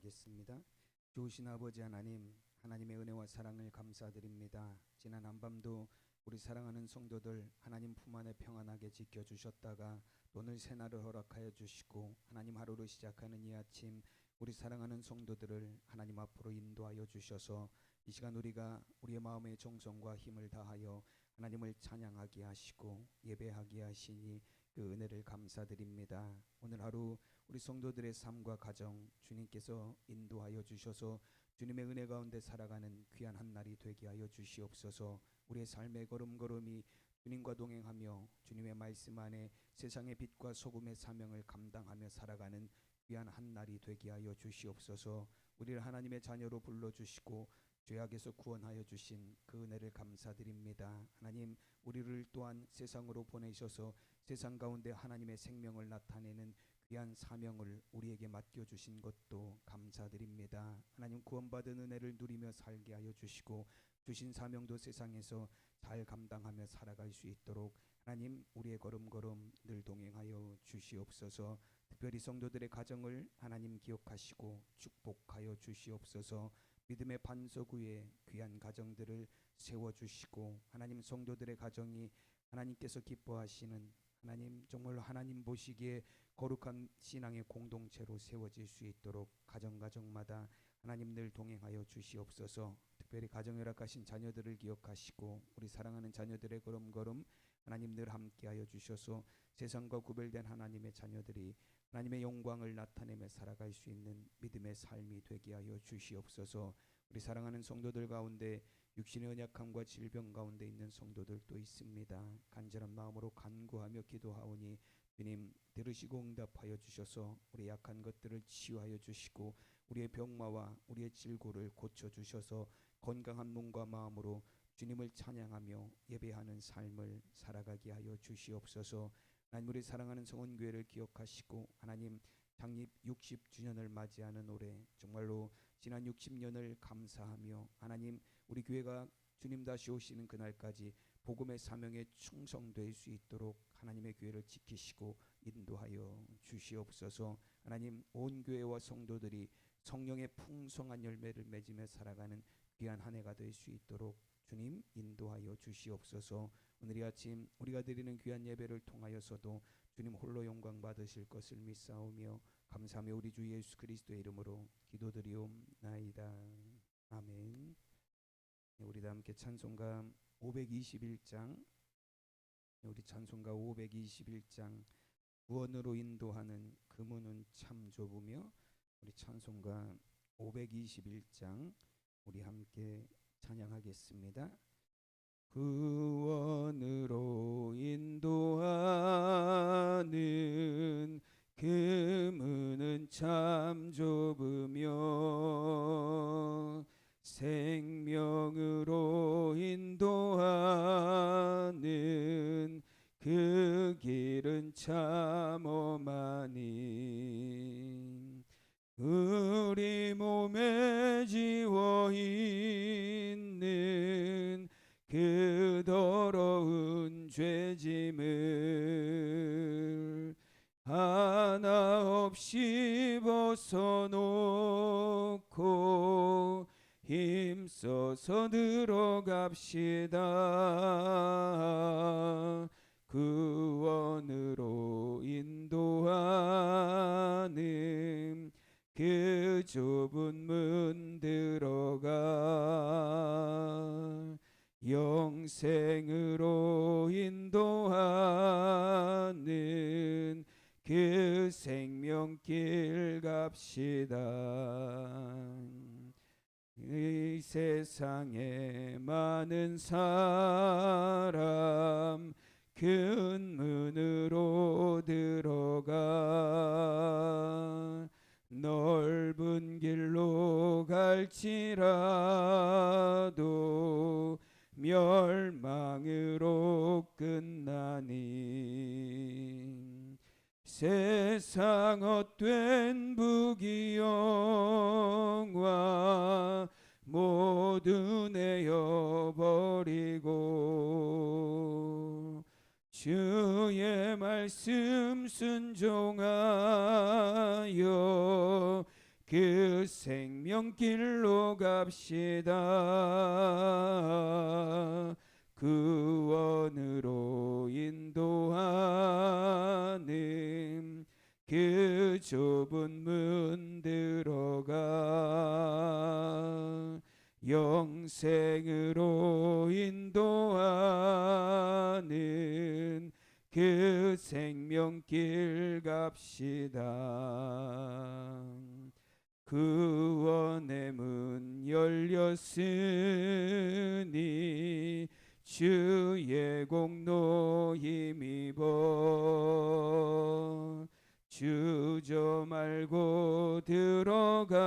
기도하겠습니다. 좋으신 아버지 하나님, 하나님의 은혜와 사랑을 감사드립니다. 지난 한밤도 우리 사랑하는 성도들 하나님 품 안에 평안하게 지켜주셨다가 오늘 새날을 허락하여 주시고 하나님 하루를 시작하는 이 아침 우리 사랑하는 성도들을 하나님 앞으로 인도하여 주셔서 이 시간 우리가 우리의 마음의 정성과 힘을 다하여 하나님을 찬양하게 하시고 예배하게 하시니 그 은혜를 감사드립니다. 오늘 하루 우리 성도들의 삶과 가정 주님께서 인도하여 주셔서 주님의 은혜 가운데 살아가는 귀한 한 날이 되게 하여 주시옵소서. 우리의 삶의 걸음걸음이 주님과 동행하며 주님의 말씀 안에 세상의 빛과 소금의 사명을 감당하며 살아가는 귀한 한 날이 되게 하여 주시옵소서. 우리를 하나님의 자녀로 불러주시고 죄악에서 구원하여 주신 그 은혜를 감사드립니다. 하나님, 우리를 또한 세상으로 보내셔서 세상 가운데 하나님의 생명을 나타내는 귀한 사명을 우리에게 맡겨주신 것도 감사드립니다. 하나님, 구원받은 은혜를 누리며 살게 하여 주시고 주신 사명도 세상에서 잘 감당하며 살아갈 수 있도록 하나님, 우리의 걸음걸음 늘 동행하여 주시옵소서. 특별히 성도들의 가정을 하나님 기억하시고 축복하여 주시옵소서. 믿음의 반석 위에 귀한 가정들을 세워주시고 하나님, 성도들의 가정이 하나님께서 기뻐하시는 하나님, 정말로 하나님 보시기에 거룩한 신앙의 공동체로 세워질 수 있도록 가정마다 하나님 늘 동행하여 주시옵소서. 특별히 가정에 허락하신 자녀들을 기억하시고 우리 사랑하는 자녀들의 걸음걸음 하나님 늘 함께하여 주셔서 세상과 구별된 하나님의 자녀들이 하나님의 영광을 나타내며 살아갈 수 있는 믿음의 삶이 되게 하여 주시옵소서. 우리 사랑하는 성도들 가운데 육신의 연약함과 질병 가운데 있는 성도들도 있습니다. 간절한 마음으로 간구하며 기도하오니 주님 들으시고 응답하여 주셔서 우리 약한 것들을 치유하여 주시고 우리의 병마와 우리의 질고를 고쳐주셔서 건강한 몸과 마음으로 주님을 찬양하며 예배하는 삶을 살아가게 하여 주시옵소서. 하나님, 우리 사랑하는 성원교회를 기억하시고 하나님 창립 60주년을 맞이하는 올해 정말로 지난 60년을 감사하며 하나님, 우리 교회가 주님 다시 오시는 그날까지 복음의 사명에 충성될 수 있도록 하나님의 교회를 지키시고 인도하여 주시옵소서. 하나님, 온 교회와 성도들이 성령의 풍성한 열매를 맺으며 살아가는 귀한 한 해가 될 수 있도록 주님 인도하여 주시옵소서. 오늘 이 아침 우리가 드리는 귀한 예배를 통하여서도 주님 홀로 영광 받으실 것을 믿사오며 감사하며 우리 주 예수 그리스도의 이름으로 기도드리옵나이다. 아멘. 우리 다 함께 찬송가 521장, 우리 찬송가 521장 구원으로 인도하는 그 문은 참 좁으며, 우리 찬송가 521장 우리 함께 찬양하겠습니다. 구원으로 인도하는 그 문은 참 좁으며 생명으로 인도하는 그 길은 참 험하니 우리 몸에 지워 있는 그 더러운 죄짐을 하나 없이 벗어놓고 힘써서 들어갑시다. 구원으로 인도하는 그 좁은 문 들어가 영생으로 인도하는 그 생명길 갑시다. 이 세상에 많은 사람 큰 문으로 들어가 넓은 길로 갈지라도 멸망으로 끝나니 세상 헛된 부귀영화 모두 내어버리고 주의 말씀 순종하여 그 생명길로 갑시다. 구원으로 인도하는 그 좁은 문 들어가 영생으로 인도하는 그 생명길 갑시다. 구원의 문 열렸으니 주의 공로 힘입어 주저 말고 들어가서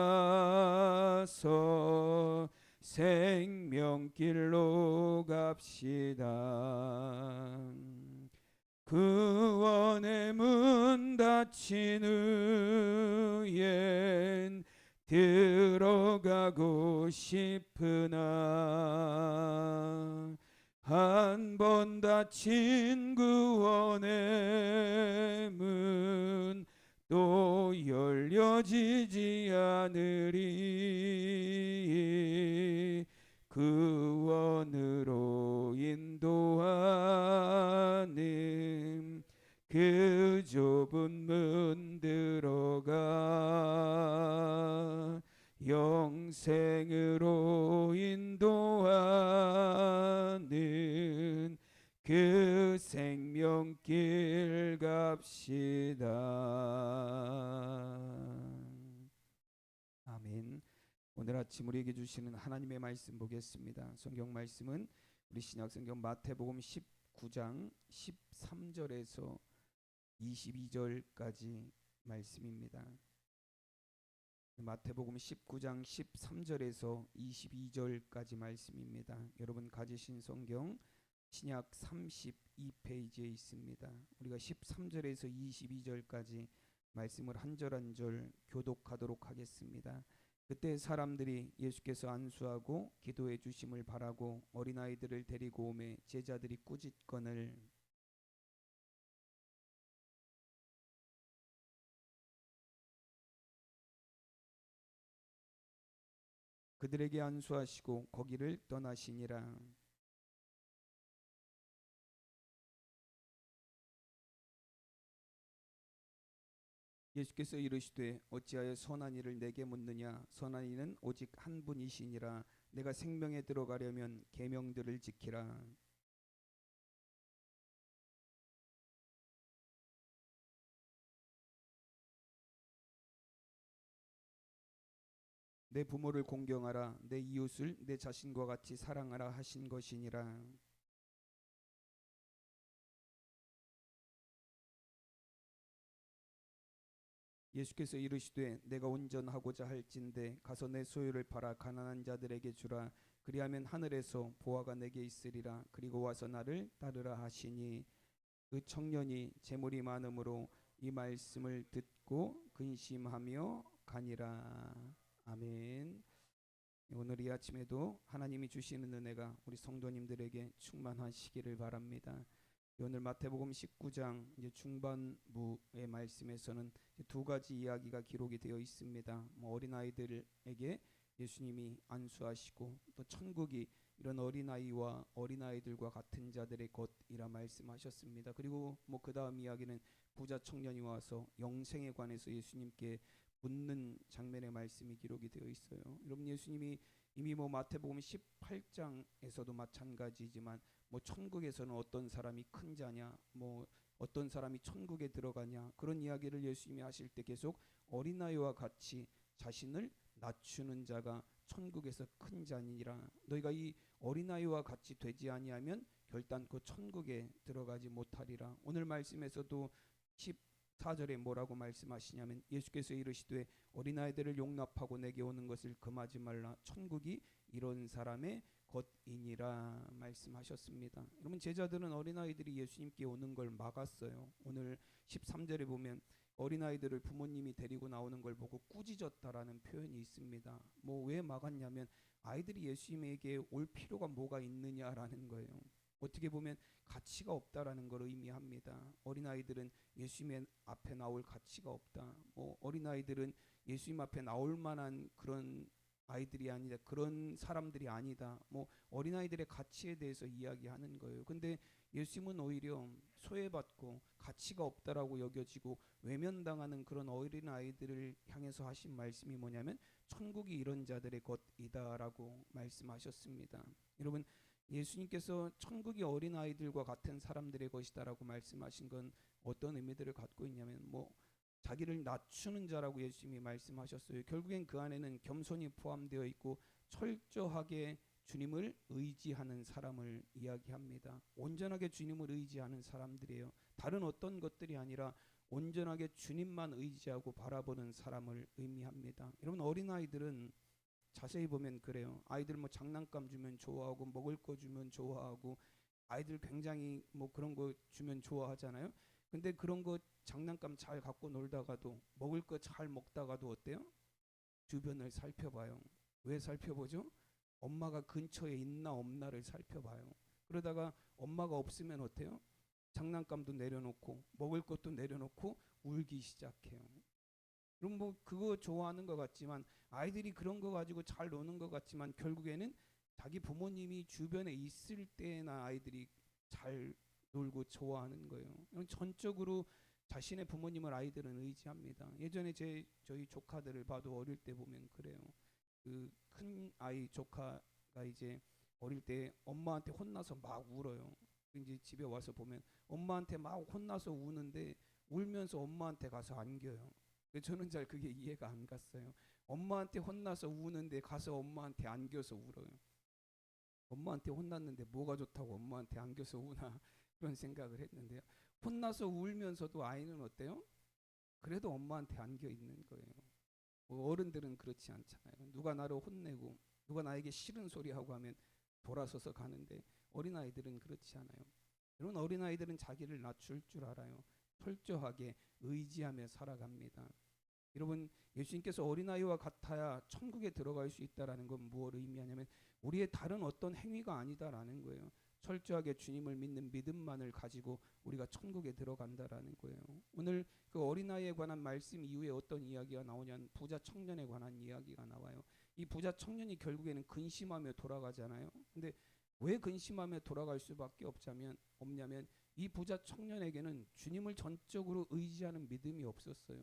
생명길로 갑시다. 구원의 문 닫힌 후엔 들어가고 싶으나 한 번 닫힌 구원의 문 또 열려지지 않으리. 구원으로 인도하는 그 좁은 문 들어가 영생으로 인도하는 그 생명길 갑시다. 아멘. 오늘 아침 우리에게 주시는 하나님의 말씀 보겠습니다. 성경 말씀은 우리 신약성경 마태복음 19장 13절에서 22절까지 말씀입니다. 마태복음 19장 13절에서 22절까지 말씀입니다. 여러분 가지신 성경 신약 32페이지에 있습니다. 우리가 13절에서 22절까지 말씀을 한 절 한 절 교독하도록 하겠습니다. 그때 사람들이 예수께서 안수하고 기도해 주심을 바라고 어린아이들을 데리고 오매 제자들이 꾸짖거늘 그들에게 안수하시고 거기를 떠나시니라. 예수께서 이르시되 어찌하여 선한 이를 내게 묻느냐. 선한 이는 오직 한 분이시니라. 내가 생명에 들어가려면 계명들을 지키라. 내 부모를 공경하라. 내 이웃을 내 자신과 같이 사랑하라 하신 것이니라. 예수께서 이르시되 내가 온전하고자 할진대 가서 내 소유를 팔아 가난한 자들에게 주라. 그리하면 하늘에서 보화가 내게 있으리라. 그리고 와서 나를 따르라 하시니 그 청년이 재물이 많음으로 이 말씀을 듣고 근심하며 가니라. 아멘. 오늘 이 아침에도 하나님이 주시는 은혜가 우리 성도님들에게 충만하시기를 바랍니다. 오늘 마태복음 19장 이제 중반부의 말씀에서는 두 가지 이야기가 기록이 되어 있습니다. 어린아이들에게 예수님이 안수하시고 또 천국이 이런 어린아이와 어린아이들과 같은 자들의 것이라 말씀하셨습니다. 그리고 그 다음 이야기는 부자 청년이 와서 영생에 관해서 예수님께 묻는 장면의 말씀이 기록이 되어 있어요. 여러분 예수님이 이미 마태복음 18장에서도 마찬가지지만 천국에서는 어떤 사람이 큰 자냐, 어떤 사람이 천국에 들어가냐 그런 이야기를 예수님이 하실 때 계속 어린아이와 같이 자신을 낮추는 자가 천국에서 큰 자니라. 너희가 이 어린아이와 같이 되지 아니하면 결단코 천국에 들어가지 못하리라. 오늘 말씀에서도 14절에 뭐라고 말씀하시냐면 예수께서 이르시되 어린아이들을 용납하고 내게 오는 것을 금하지 말라. 천국이 이런 사람의 것이니라 말씀하셨습니다. 여러분 제자들은 어린아이들이 예수님께 오는 걸 막았어요. 오늘 13절에 보면 어린아이들을 부모님이 데리고 나오는 걸 보고 꾸짖었다라는 표현이 있습니다. 왜 막았냐면 아이들이 예수님에게 올 필요가 뭐가 있느냐라는 거예요. 어떻게 보면 가치가 없다라는 걸 의미합니다. 어린아이들은 예수님 앞에 나올 가치가 없다. 뭐 어린아이들은 예수님 앞에 나올 만한 그런 아이들이 아니다. 그런 사람들이 아니다. 뭐 어린아이들의 가치에 대해서 이야기하는 거예요. 근데 예수님은 오히려 소외받고 가치가 없다라고 여겨지고 외면당하는 그런 어린아이들을 향해서 하신 말씀이 뭐냐면 천국이 이런 자들의 것이다라고 말씀하셨습니다. 여러분, 예수님께서 천국이 어린아이들과 같은 사람들의 것이다라고 말씀하신 건 어떤 의미들을 갖고 있냐면 뭐 자기를 낮추는 자라고 예수님이 말씀하셨어요. 결국엔 그 안에는 겸손이 포함되어 있고 철저하게 주님을 의지하는 사람을 이야기합니다. 온전하게 주님을 의지하는 사람들이에요. 다른 어떤 것들이 아니라 온전하게 주님만 의지하고 바라보는 사람을 의미합니다. 여러분, 어린아이들은 자세히 보면 그래요. 아이들 뭐 장난감 주면 좋아하고 먹을 거 주면 좋아하고 아이들 굉장히 뭐 그런 거 주면 좋아하잖아요. 근데 그런 거 장난감 잘 갖고 놀다가도 먹을 거 잘 먹다가도 어때요? 주변을 살펴봐요. 왜 살펴보죠? 엄마가 근처에 있나 없나를 살펴봐요. 그러다가 엄마가 없으면 어때요? 장난감도 내려놓고 먹을 것도 내려놓고 울기 시작해요. 그럼 뭐 그거 좋아하는 것 같지만 아이들이 그런 거 가지고 잘 노는 것 같지만 결국에는 자기 부모님이 주변에 있을 때나 아이들이 잘 놀고 좋아하는 거예요. 전적으로 자신의 부모님을 아이들은 의지합니다. 예전에 저희 조카들을 봐도 어릴 때 보면 그래요. 그 큰 아이 조카가 이제 어릴 때 엄마한테 혼나서 막 울어요. 이제 집에 와서 보면 엄마한테 막 혼나서 우는데 울면서 엄마한테 가서 안겨요. 저는 잘 그게 이해가 안 갔어요. 엄마한테 혼나서 우는데 가서 엄마한테 안겨서 울어요. 엄마한테 혼났는데 뭐가 좋다고 엄마한테 안겨서 우나 그런 생각을 했는데요. 혼나서 울면서도 아이는 어때요? 그래도 엄마한테 안겨 있는 거예요. 뭐 어른들은 그렇지 않잖아요. 누가 나를 혼내고 누가 나에게 싫은 소리 하고 하면 돌아서서 가는데 어린아이들은 그렇지 않아요. 여러분, 어린아이들은 자기를 낮출 줄 알아요. 철저하게 의지하며 살아갑니다. 여러분, 예수님께서 어린아이와 같아야 천국에 들어갈 수 있다라는 건 무엇을 의미하냐면 우리의 다른 어떤 행위가 아니다라는 거예요. 철저하게 주님을 믿는 믿음만을 가지고 우리가 천국에 들어간다라는 거예요. 오늘 그 어린아이에 관한 말씀 이후에 어떤 이야기가 나오냐면 부자 청년에 관한 이야기가 나와요. 이 부자 청년이 결국에는 근심하며 돌아가잖아요. 근데 왜 근심하며 돌아갈 수밖에 없냐면 이 부자 청년에게는 주님을 전적으로 의지하는 믿음이 없었어요.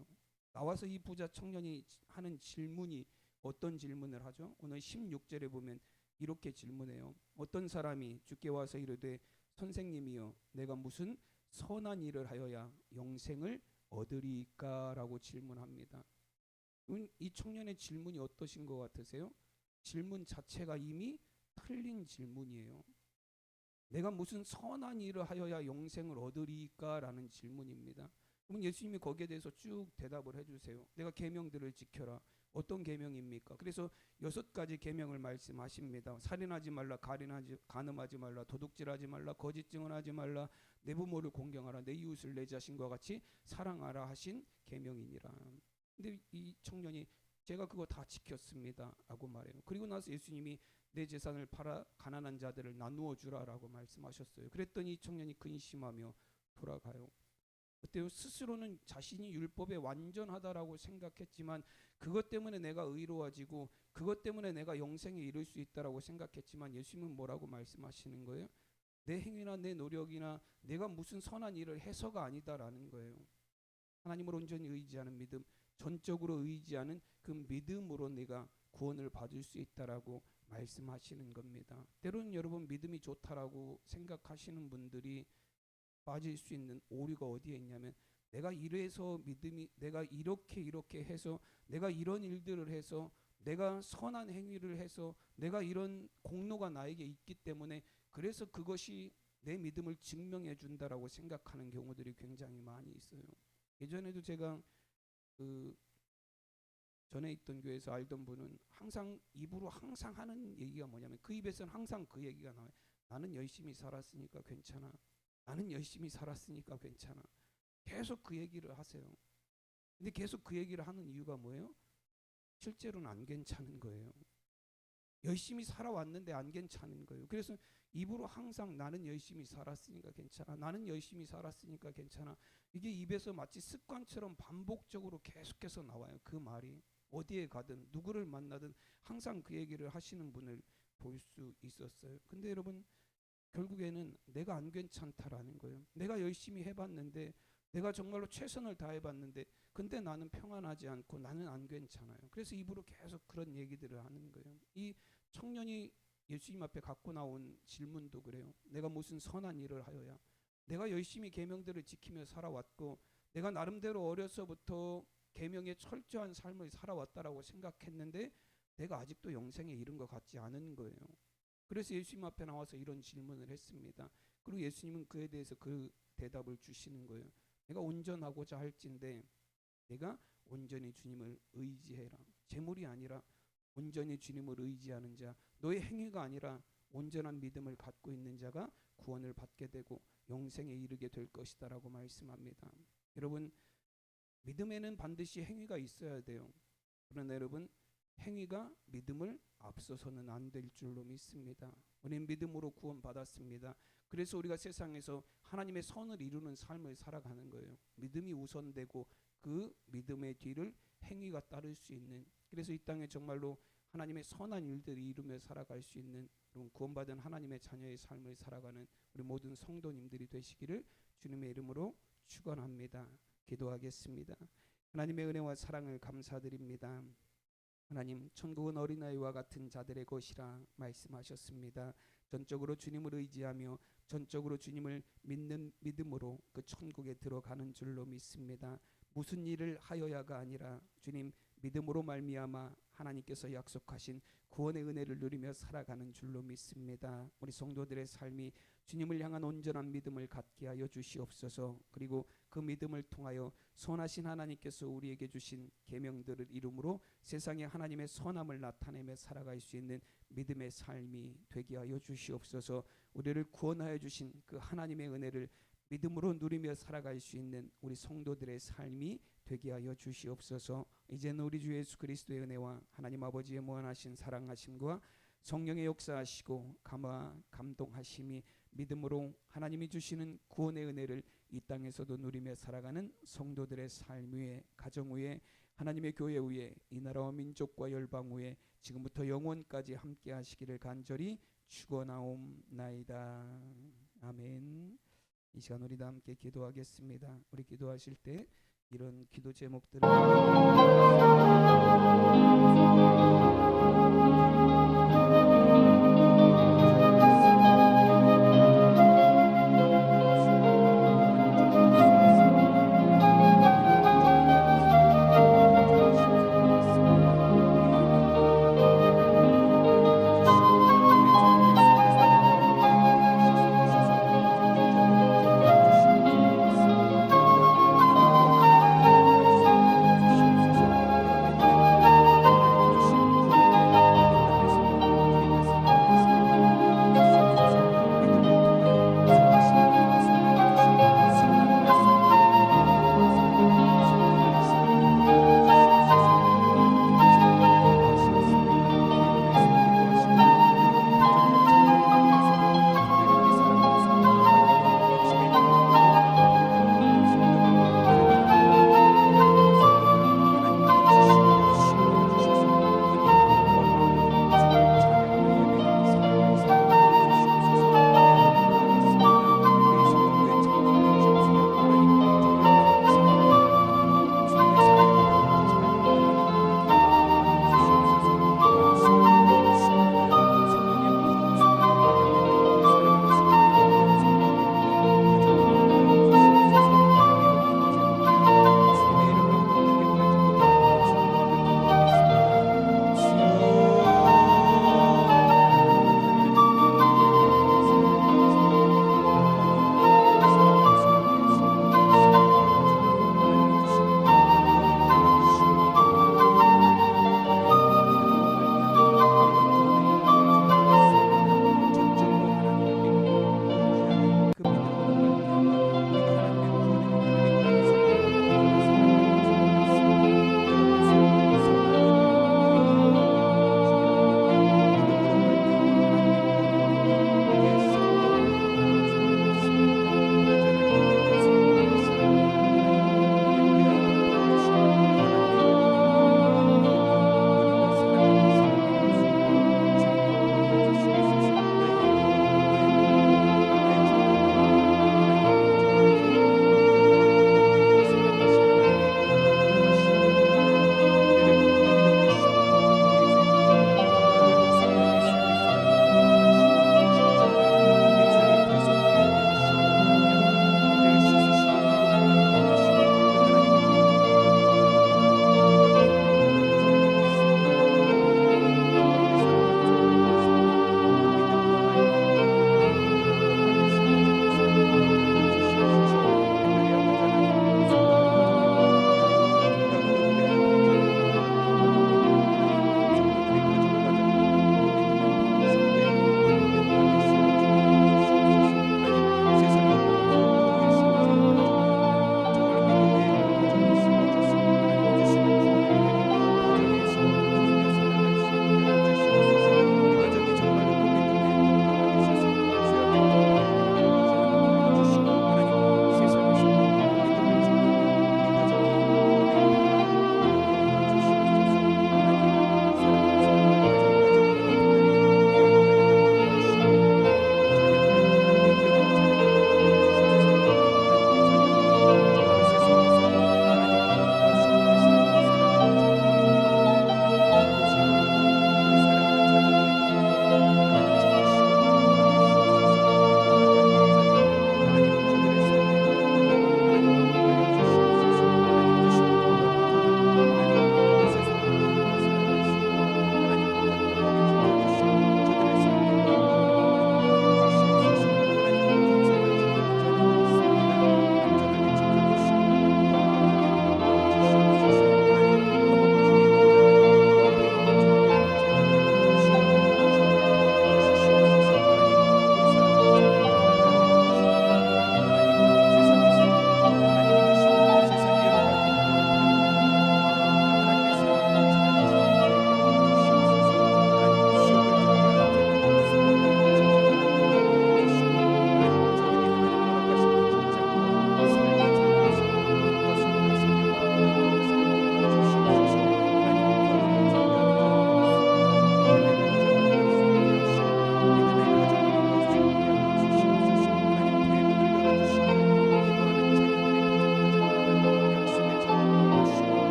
나와서 이 부자 청년이 하는 질문이 어떤 질문을 하죠? 오늘 16절에 보면 이렇게 질문해요. 어떤 사람이 주께 와서 이르되 선생님이여 내가 무슨 선한 일을 하여야 영생을 얻으리까라고 질문합니다. 이 청년의 질문이 어떠신 것 같으세요? 질문 자체가 이미 틀린 질문이에요. 내가 무슨 선한 일을 하여야 영생을 얻으리까라는 질문입니다. 그럼 예수님이 거기에 대해서 쭉 대답을 해주세요. 내가 계명들을 지켜라. 어떤 계명입니까? 그래서 6가지 계명을 말씀하십니다. 살인하지 말라, 간음하지 말라, 도둑질하지 말라, 거짓 증언하지 말라, 내 부모를 공경하라, 내 이웃을 내 자신과 같이 사랑하라 하신 계명이니라. 근데 이 청년이 제가 그거 다 지켰습니다 라고 말해요. 그리고 나서 예수님이 내 재산을 팔아 가난한 자들을 나누어 주라라고 말씀하셨어요. 그랬더니 이 청년이 근심하며 돌아가요. 어때요? 스스로는 자신이 율법에 완전하다라고 생각했지만 그것 때문에 내가 의로워지고 그것 때문에 내가 영생에 이를 수 있다라고 생각했지만 예수님은 뭐라고 말씀하시는 거예요? 내 행위나 내 노력이나 내가 무슨 선한 일을 해서가 아니다라는 거예요. 하나님을 온전히 의지하는 믿음, 전적으로 의지하는 그 믿음으로 내가 구원을 받을 수 있다라고 말씀하시는 겁니다. 때로는 여러분 믿음이 좋다라고 생각하시는 분들이 빠질 수 있는 오류가 어디에 있냐면 내가 이래서 믿음이 내가 이렇게 해서 내가 이런 일들을 해서 내가 선한 행위를 해서 내가 이런 공로가 나에게 있기 때문에 그래서 그것이 내 믿음을 증명해 준다라고 생각하는 경우들이 굉장히 많이 있어요. 예전에도 제가 그 전에 있던 교회에서 알던 분은 항상 입으로 항상 하는 얘기가 뭐냐면 그 입에서는 항상 그 얘기가 나와요. 나는 열심히 살았으니까 괜찮아. 나는 열심히 살았으니까 괜찮아. 계속 그 얘기를 하세요. 근데 계속 그 얘기를 하는 이유가 뭐예요? 실제로는 안 괜찮은 거예요. 열심히 살아왔는데 안 괜찮은 거예요. 그래서 입으로 항상 나는 열심히 살았으니까 괜찮아, 나는 열심히 살았으니까 괜찮아, 이게 입에서 마치 습관처럼 반복적으로 계속해서 나와요. 그 말이 어디에 가든 누구를 만나든 항상 그 얘기를 하시는 분을 볼 수 있었어요. 근데 여러분, 결국에는 내가 안 괜찮다라는 거예요. 내가 열심히 해봤는데, 내가 정말로 최선을 다해봤는데, 근데 나는 평안하지 않고 나는 안 괜찮아요. 그래서 입으로 계속 그런 얘기들을 하는 거예요. 이 청년이 예수님 앞에 갖고 나온 질문도 그래요. 내가 무슨 선한 일을 하여야, 내가 열심히 계명들을 지키며 살아왔고, 내가 나름대로 어려서부터 계명의 철저한 삶을 살아왔다라고 생각했는데, 내가 아직도 영생에 이른 것 같지 않은 거예요. 그래서 예수님 앞에 나와서 이런 질문을 했습니다. 그리고 예수님은 그에 대해서 그 대답을 주시는 거예요. 내가 온전하고자 할진대 내가 온전히 주님을 의지해라. 재물이 아니라 온전히 주님을 의지하는 자, 너의 행위가 아니라 온전한 믿음을 갖고 있는 자가 구원을 받게 되고 영생에 이르게 될 것이다라고 말씀합니다. 여러분, 믿음에는 반드시 행위가 있어야 돼요. 그러나 여러분, 행위가 믿음을 앞서서는 안 될 줄로 믿습니다. 우리는 믿음으로 구원받았습니다. 그래서 우리가 세상에서 하나님의 선을 이루는 삶을 살아가는 거예요. 믿음이 우선되고 그 믿음의 뒤를 행위가 따를 수 있는, 그래서 이 땅에 정말로 하나님의 선한 일들을 이루며 살아갈 수 있는 구원받은 하나님의 자녀의 삶을 살아가는 우리 모든 성도님들이 되시기를 주님의 이름으로 축원합니다. 기도하겠습니다. 하나님의 은혜와 사랑을 감사드립니다. 하나님, 천국은 어린아이와 같은 자들의 것이라 말씀하셨습니다. 전적으로 주님을 의지하며 전적으로 주님을 믿는 믿음으로 그 천국에 들어가는 줄로 믿습니다. 무슨 일을 하여야가 아니라 주님, 믿음으로 말미암아 하나님께서 약속하신 구원의 은혜를 누리며 살아가는 줄로 믿습니다. 우리 성도들의 삶이 주님을 향한 온전한 믿음을 갖게 하여 주시옵소서. 그리고 그 믿음을 통하여 선하신 하나님께서 우리에게 주신 계명들을 이름으로 세상에 하나님의 선함을 나타내며 살아갈 수 있는 믿음의 삶이 되게 하여 주시옵소서. 우리를 구원하여 주신 그 하나님의 은혜를 믿음으로 누리며 살아갈 수 있는 우리 성도들의 삶이 되게 하여 주시옵소서. 이제는 우리 주 예수 그리스도의 은혜와 하나님 아버지의 무한하신 사랑하심과 성령의 역사하시고 감화 감동하심이 믿음으로 하나님이 주시는 구원의 은혜를 이 땅에서도 누리며 살아가는 성도들의 삶 위에, 가정 위에, 하나님의 교회 위에, 이 나라와 민족과 열방 위에 지금부터 영원까지 함께 하시기를 간절히 축원하옵나이다. 아멘. 이 시간 우리 다 함께 기도하겠습니다. 우리 기도하실 때 이런 기도 제목들을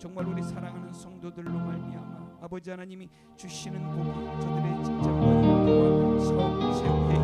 정말 우리 사랑하는 성도들로 말미암아 아버지 하나님이 주시는 복이 저들의 직장과 일터와 사업 세우에